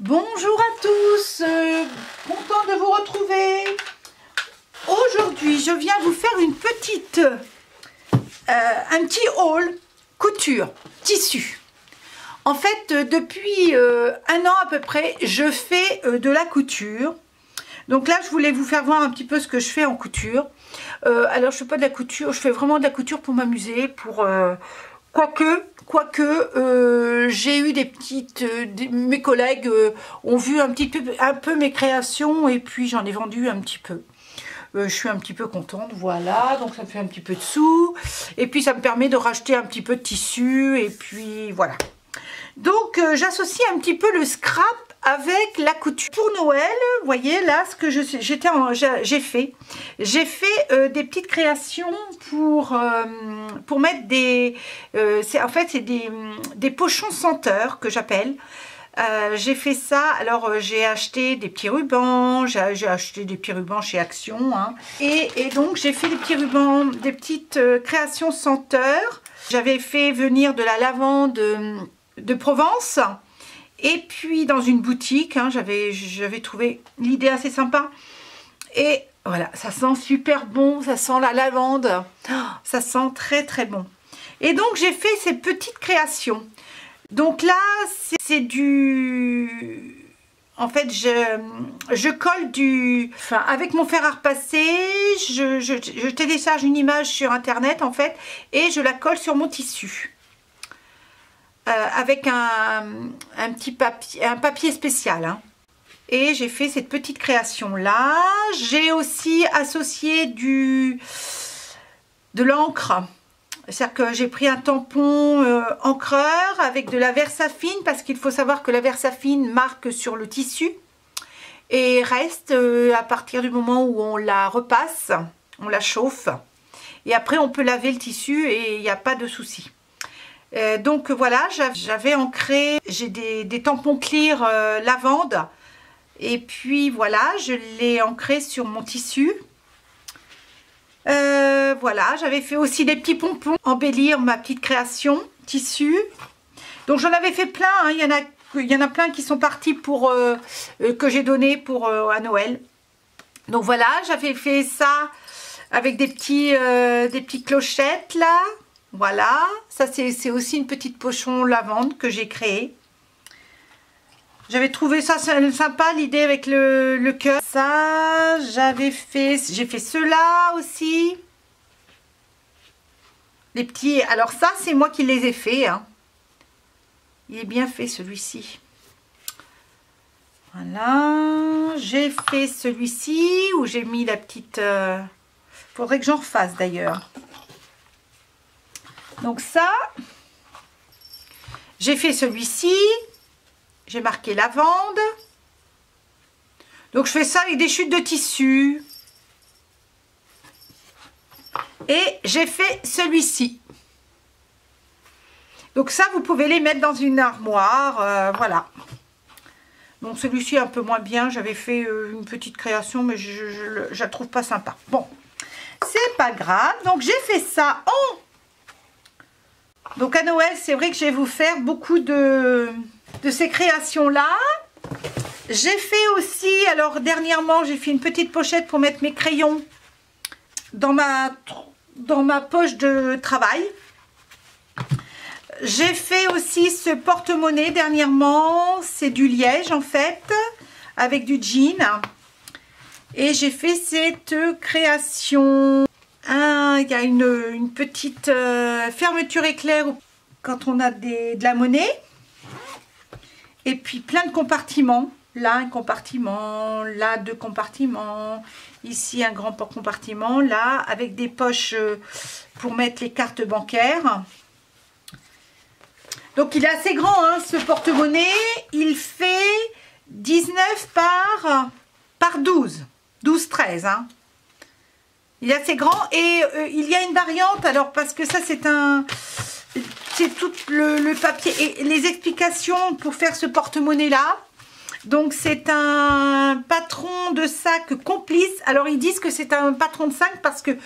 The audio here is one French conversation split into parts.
Bonjour à tous, content de vous retrouver. Aujourd'hui, je viens vous faire un petit haul couture, tissu. En fait, depuis un an à peu près, je fais de la couture. Donc là, je voulais vous faire voir un petit peu ce que je fais en couture. Alors, je fais pas de la couture, je fais vraiment de la couture pour m'amuser, pour... Quoique, j'ai eu des petites... mes collègues ont vu un peu mes créations et puis j'en ai vendu un petit peu. Je suis un petit peu contente, voilà, donc ça me fait un petit peu de sous. Et puis ça me permet de racheter un petit peu de tissu et puis voilà. Donc j'associe un petit peu le scrap avec la couture. Pour Noël, vous voyez là ce que j'ai fait. J'ai fait des petites créations pour mettre des... en fait c'est des pochons senteurs que j'appelle. J'ai fait ça, alors j'ai acheté des petits rubans, j'ai acheté des petits rubans chez Action, hein. Et donc j'ai fait des petits rubans, des petites créations senteurs. J'avais fait venir de la lavande de Provence. Et puis dans une boutique, hein, j'avais trouvé l'idée assez sympa. Et voilà, ça sent super bon, ça sent la lavande. Oh, ça sent très très bon. Et donc j'ai fait ces petites créations. Donc là, c'est du... En fait, je colle du... Enfin, avec mon fer à repasser, je télécharge une image sur internet en fait. Et je la colle sur mon tissu. Avec un petit papier, un papier spécial, hein. Et j'ai fait cette petite création là. J'ai aussi associé de l'encre, c'est-à-dire que j'ai pris un tampon encreur avec de la Versafine, parce qu'il faut savoir que la Versafine marque sur le tissu et reste à partir du moment où on la repasse, on la chauffe et après on peut laver le tissu et il n'y a pas de souci. Donc voilà, j'avais ancré, j'ai des tampons clear lavande et puis voilà, je l'ai ancré sur mon tissu. Voilà, j'avais fait aussi des petits pompons, embellir ma petite création tissu. Donc j'en avais fait plein, hein. Il y en a plein qui sont partis pour que j'ai donné pour à Noël. Donc voilà, j'avais fait ça avec des petites clochettes là. Voilà, ça c'est aussi une petite pochon lavande que j'ai créé. J'avais trouvé ça sympa, l'idée avec le cœur. Ça, j'ai fait ceux-là aussi. Les petits, alors ça c'est moi qui les ai faits, hein. Il est bien fait celui-ci. Voilà, j'ai fait celui-ci où j'ai mis la petite... faudrait que j'en refasse d'ailleurs. Donc ça, j'ai fait celui-ci, j'ai marqué lavande. Donc je fais ça avec des chutes de tissu. Et j'ai fait celui-ci. Donc ça, vous pouvez les mettre dans une armoire, voilà. Donc celui-ci un peu moins bien, j'avais fait une petite création, mais je la trouve pas sympa. Bon, c'est pas grave, donc j'ai fait ça en... Donc à Noël, c'est vrai que je vais vous faire beaucoup de ces créations-là. J'ai fait aussi, alors dernièrement, j'ai fait une petite pochette pour mettre mes crayons dans ma poche de travail. J'ai fait aussi ce porte-monnaie dernièrement, c'est du liège en fait, avec du jean. Et j'ai fait cette création... il y a une petite fermeture éclair quand on a de la monnaie. Et puis plein de compartiments. Là un compartiment, là deux compartiments. Ici un grand compartiment. Là avec des poches pour mettre les cartes bancaires. Donc il est assez grand, hein, ce porte-monnaie. Il fait 19 par 12. 12-13, hein. Il est assez grand et il y a une variante, alors parce que ça c'est tout le papier et les explications pour faire ce porte-monnaie là. Donc c'est un patron de sac complice. Alors ils disent que c'est un patron de sac parce que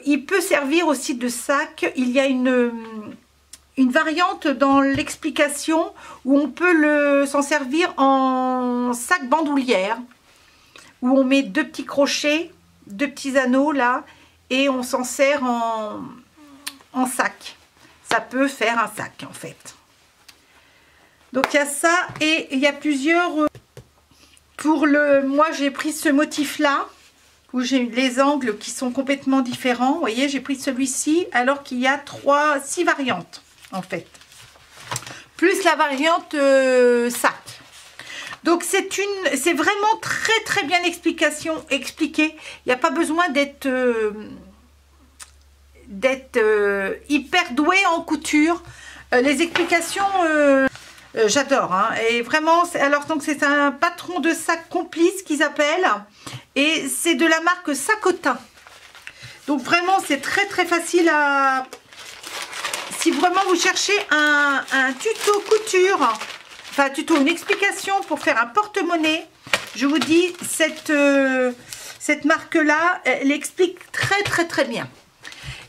il peut servir aussi de sac. Il y a une variante dans l'explication où on peut s'en servir en sac bandoulière, où on met 2 petits crochets, 2 petits anneaux là, et on s'en sert en sac. Ça peut faire un sac en fait. Donc il y a ça et il y a plusieurs. Moi j'ai pris ce motif là, où j'ai les angles qui sont complètement différents. Vous voyez, j'ai pris celui-ci alors qu'il y a 6 variantes en fait. Plus la variante sac. Donc c'est vraiment très bien expliqué. Il n'y a pas besoin d'être hyper doué en couture. Les explications, j'adore. Hein. Et vraiment, alors donc c'est un patron de sac complice qu'ils appellent. Et c'est de la marque Sacotin. Donc vraiment, c'est très facile à... Si vraiment vous cherchez un tuto couture, enfin tuto, une explication pour faire un porte-monnaie, je vous dis, cette marque-là, elle explique très bien.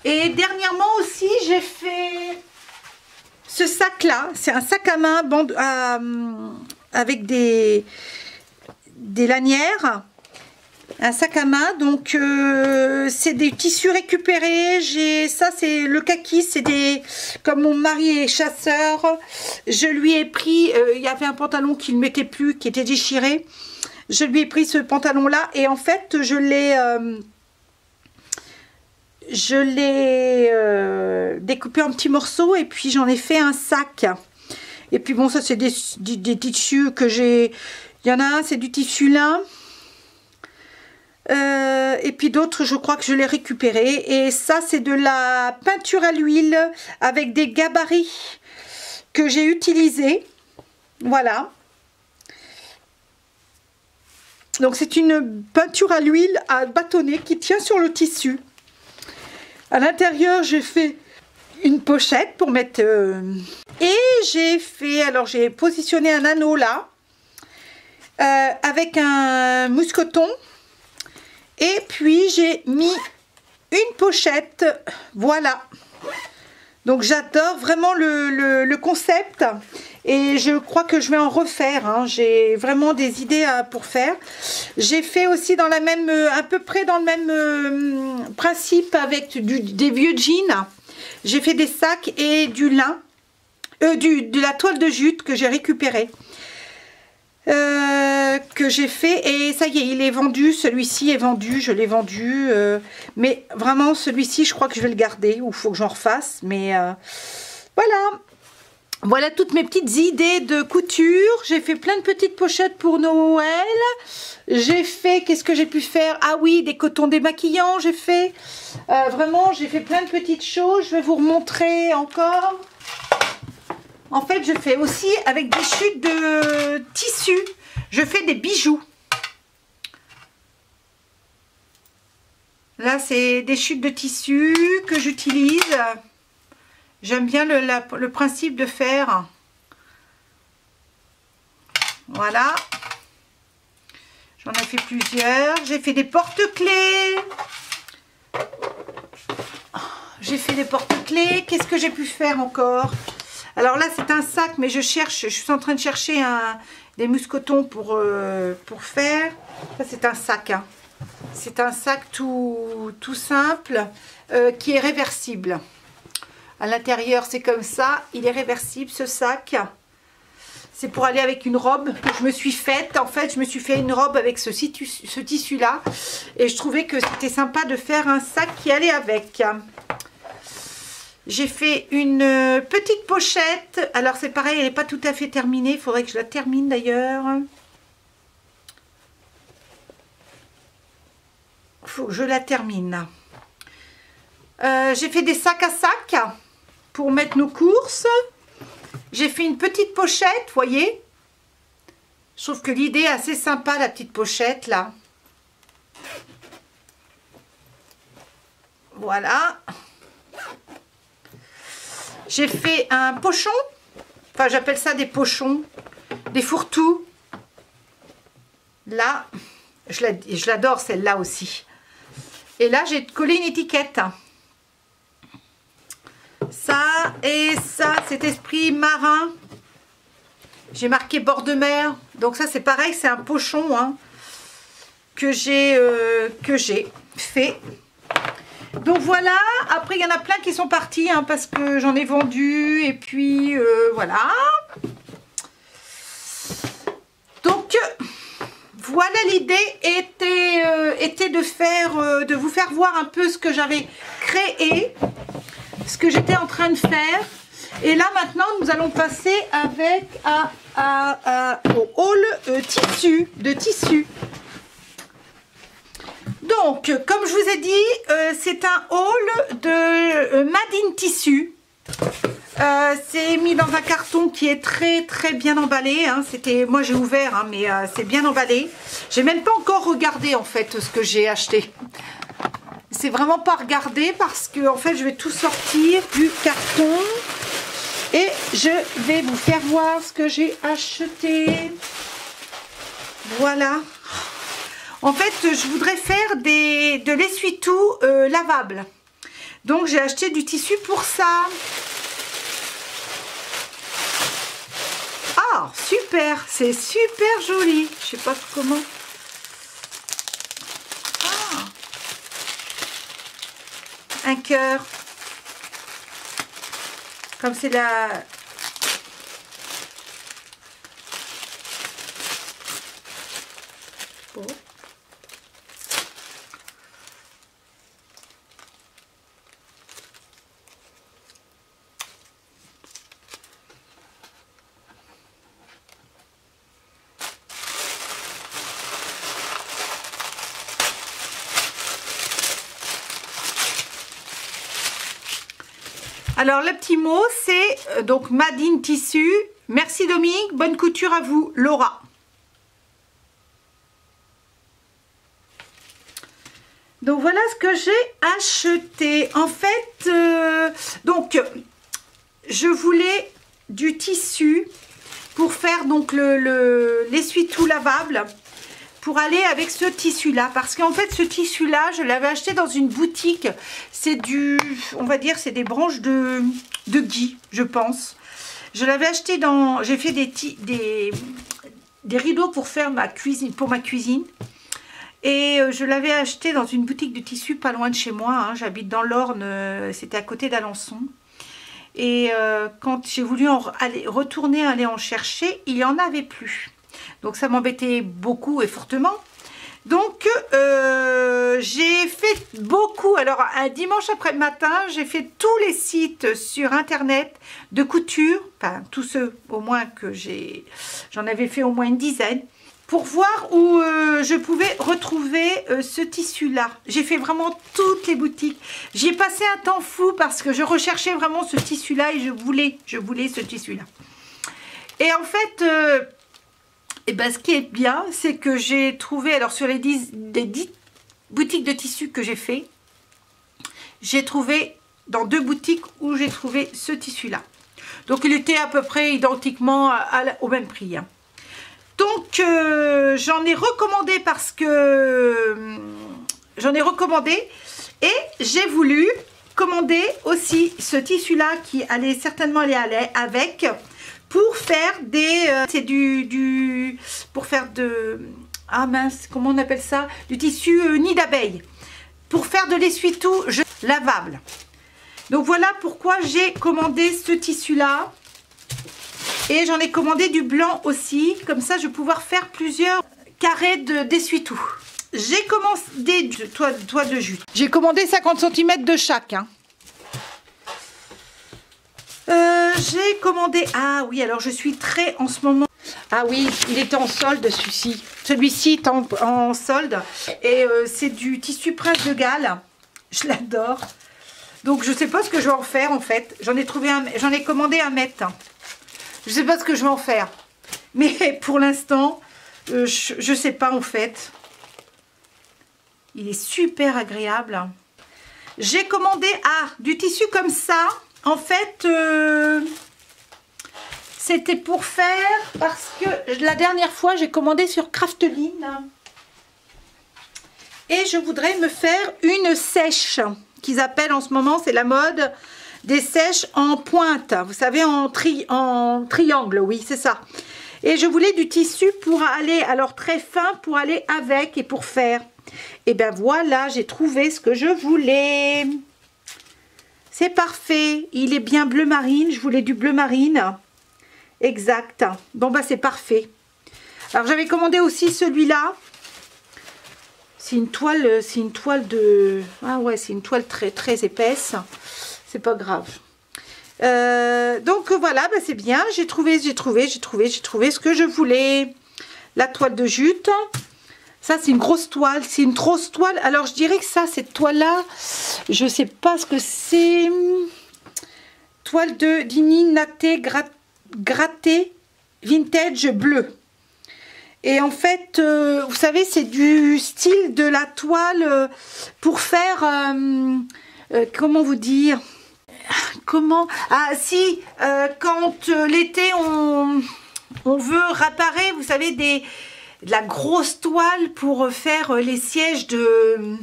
Et dernièrement aussi, j'ai fait ce sac-là. C'est un sac à main avec des lanières. Un sac à main, donc c'est des tissus récupérés. Ça c'est le kaki, c'est des, comme mon mari est chasseur, je lui ai pris, il y avait un pantalon qui ne mettait plus, qui était déchiré, je lui ai pris ce pantalon là et en fait je l'ai découpé en petits morceaux et puis j'en ai fait un sac. Et puis bon, ça c'est des tissus que j'ai, il y en a un c'est du tissu lin. Et puis d'autres je crois que je l'ai récupéré et ça c'est de la peinture à l'huile avec des gabarits que j'ai utilisé. Voilà, donc c'est une peinture à l'huile à bâtonner qui tient sur le tissu. À l'intérieur j'ai fait une pochette pour mettre et j'ai fait, alors j'ai positionné un anneau là avec un mousqueton. Et puis j'ai mis une pochette, voilà. Donc j'adore vraiment le concept et je crois que je vais en refaire. Hein. J'ai vraiment des idées pour faire. J'ai fait aussi dans la même, à peu près dans le même principe avec des vieux jeans. J'ai fait des sacs et du lin, de la toile de jute que j'ai récupérée. Que j'ai fait et ça y est, il est vendu, celui-ci est vendu, je l'ai vendu, mais vraiment celui-ci je crois que je vais le garder ou il faut que j'en refasse, mais voilà toutes mes petites idées de couture. J'ai fait plein de petites pochettes pour Noël, j'ai fait, qu'est-ce que j'ai pu faire, ah oui, des cotons démaquillants j'ai fait, vraiment j'ai fait plein de petites choses, je vais vous remontrer encore. En fait, je fais aussi avec des chutes de tissu. Je fais des bijoux. Là, c'est des chutes de tissu que j'utilise. J'aime bien le principe de faire. Voilà. J'en ai fait plusieurs. J'ai fait des porte-clés. J'ai fait des porte-clés. Qu'est-ce que j'ai pu faire encore ? Alors là, c'est un sac, mais je suis en train de chercher des mousquetons pour faire. Ça, c'est un sac. Hein. C'est un sac tout simple qui est réversible. À l'intérieur, c'est comme ça. Il est réversible, ce sac. C'est pour aller avec une robe que je me suis faite. En fait, je me suis fait une robe avec ce tissu-là. Et je trouvais que c'était sympa de faire un sac qui allait avec. J'ai fait une petite pochette. Alors c'est pareil, elle n'est pas tout à fait terminée. Il faudrait que je la termine d'ailleurs. Il faut que je la termine. J'ai fait des sacs à sac pour mettre nos courses. J'ai fait une petite pochette, vous voyez. Je trouve que l'idée est assez sympa, la petite pochette là. Voilà. J'ai fait un pochon, enfin j'appelle ça des pochons, des fourre-tout. Là, je l'adore celle-là aussi. Et là, j'ai collé une étiquette. Ça, et ça c'est esprit marin. J'ai marqué bord de mer. Donc ça c'est pareil, c'est un pochon hein, que j'ai fait. Donc voilà, après il y en a plein qui sont partis hein, parce que j'en ai vendu et puis voilà. Donc voilà, l'idée était de vous faire voir un peu ce que j'avais créé, ce que j'étais en train de faire. Et là maintenant nous allons passer avec au haul de tissu. Donc, comme je vous ai dit, c'est un haul de Made in Tissu. C'est mis dans un carton qui est très bien emballé. Hein. Moi j'ai ouvert, hein, mais c'est bien emballé. J'ai même pas encore regardé en fait ce que j'ai acheté. C'est vraiment pas regardé parce que en fait je vais tout sortir du carton et je vais vous faire voir ce que j'ai acheté. Voilà. En fait, je voudrais faire de l'essuie-tout lavable. Donc, j'ai acheté du tissu pour ça. Ah, super! C'est super joli. Je sais pas comment. Ah, un cœur. Comme c'est la... Bon. Alors le petit mot c'est donc Made in Tissu. Merci Dominique, bonne couture à vous, Laura. Donc voilà ce que j'ai acheté. En fait, donc je voulais du tissu pour faire donc l'essuie-tout lavable. Pour aller avec ce tissu là, parce qu'en fait ce tissu là je l'avais acheté dans une boutique, c'est on va dire c'est des branches de gui je pense. Je l'avais acheté j'ai fait des rideaux pour faire ma cuisine, et je l'avais acheté dans une boutique de tissu pas loin de chez moi, hein. J'habite dans l'Orne, c'était à côté d'Alençon. Et quand j'ai voulu retourner aller en chercher, il n'y en avait plus. Donc ça m'embêtait beaucoup et fortement. Donc j'ai fait beaucoup. Alors un dimanche après-matin, j'ai fait tous les sites sur internet de couture. Enfin tous ceux au moins que j'en avais fait au moins une dizaine. Pour voir où je pouvais retrouver ce tissu là. J'ai fait vraiment toutes les boutiques. J'y ai passé un temps fou parce que je recherchais vraiment ce tissu là et je voulais ce tissu là. Et en fait... et ben, ce qui est bien, c'est que j'ai trouvé, alors sur les 10 boutiques de tissus que j'ai fait, j'ai trouvé dans 2 boutiques où j'ai trouvé ce tissu là. Donc il était à peu près identiquement au même prix. Hein. Donc j'en ai recommandé parce que j'en ai recommandé et j'ai voulu commander aussi ce tissu là qui allait certainement aller avec. Pour faire c'est pour faire ah mince, comment on appelle ça, du tissu nid d'abeille, pour faire de l'essuie-tout lavable. Donc voilà pourquoi j'ai commandé ce tissu là, et j'en ai commandé du blanc aussi, comme ça je vais pouvoir faire plusieurs carrés d'essuie-tout. J'ai commandé toile de jute, j'ai commandé 50 cm de chaque, hein. J'ai commandé, ah oui, alors je suis très en ce moment, ah oui, il était en solde celui-ci est en solde, et c'est du tissu Prince de Galles, je l'adore. Donc je sais pas ce que je vais en faire en fait, j'en ai commandé 1 mètre, je sais pas ce que je vais en faire, mais pour l'instant je sais pas en fait. Il est super agréable. J'ai commandé du tissu comme ça. En fait, c'était pour faire, parce que la dernière fois, j'ai commandé sur Crafteline. Et je voudrais me faire une sèche, qu'ils appellent en ce moment, c'est la mode, des sèches en pointe, vous savez, en triangle, oui, c'est ça. Et je voulais du tissu pour aller, alors très fin, pour aller avec et pour faire. Et ben voilà, j'ai trouvé ce que je voulais. C'est parfait, il est bien bleu marine, je voulais du bleu marine. Exact, bon bah c'est parfait. Alors j'avais commandé aussi celui-là. C'est une toile de... Ah ouais, c'est une toile très très épaisse. C'est pas grave. Donc voilà, bah c'est bien. J'ai trouvé ce que je voulais. La toile de jute. Ça, c'est une grosse toile. C'est une grosse toile. Alors, je dirais que ça, cette toile-là, je sais pas ce que c'est. Toile de Dini Naté Gratté Vintage bleu. Et en fait, vous savez, c'est du style de la toile pour faire, comment vous dire, comment, ah si, quand l'été on veut réparer, vous savez, de la grosse toile pour faire les sièges de,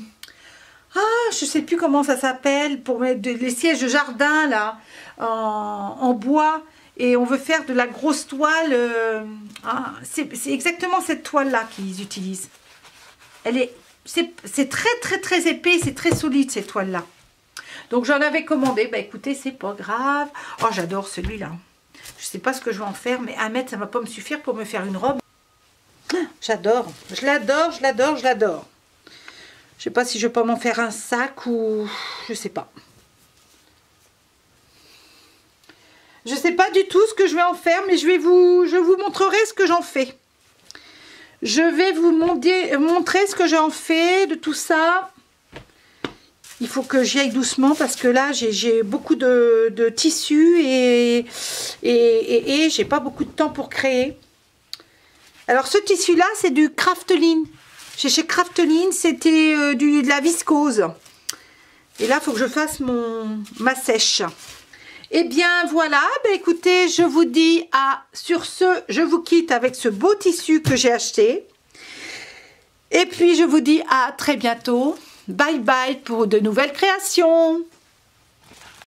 je sais plus comment ça s'appelle, pour mettre les sièges de jardin là, en bois. Et on veut faire de la grosse toile. C'est exactement cette toile-là qu'ils utilisent. C'est très épais, c'est très solide cette toile-là. Donc j'en avais commandé. Bah écoutez, c'est pas grave. Oh, j'adore celui-là. Je sais pas ce que je vais en faire, mais 1 mètre, ça va pas me suffire pour me faire une robe. J'adore. Je l'adore, je l'adore, je l'adore. Je sais pas si je vais pas m'en faire un sac ou... Je sais pas. Je ne sais pas du tout ce que je vais en faire, mais je vous montrerai ce que j'en fais. Je vais vous montrer ce que j'en fais de tout ça. Il faut que j'y aille doucement parce que là, j'ai beaucoup de tissu et j'ai pas beaucoup de temps pour créer. Alors, ce tissu-là, c'est du Crafteline. Chez Crafteline, c'était de la viscose. Et là, il faut que je fasse ma sèche. Et bien voilà, ben écoutez, je vous dis sur ce, je vous quitte avec ce beau tissu que j'ai acheté. Et puis je vous dis à très bientôt. Bye bye pour de nouvelles créations.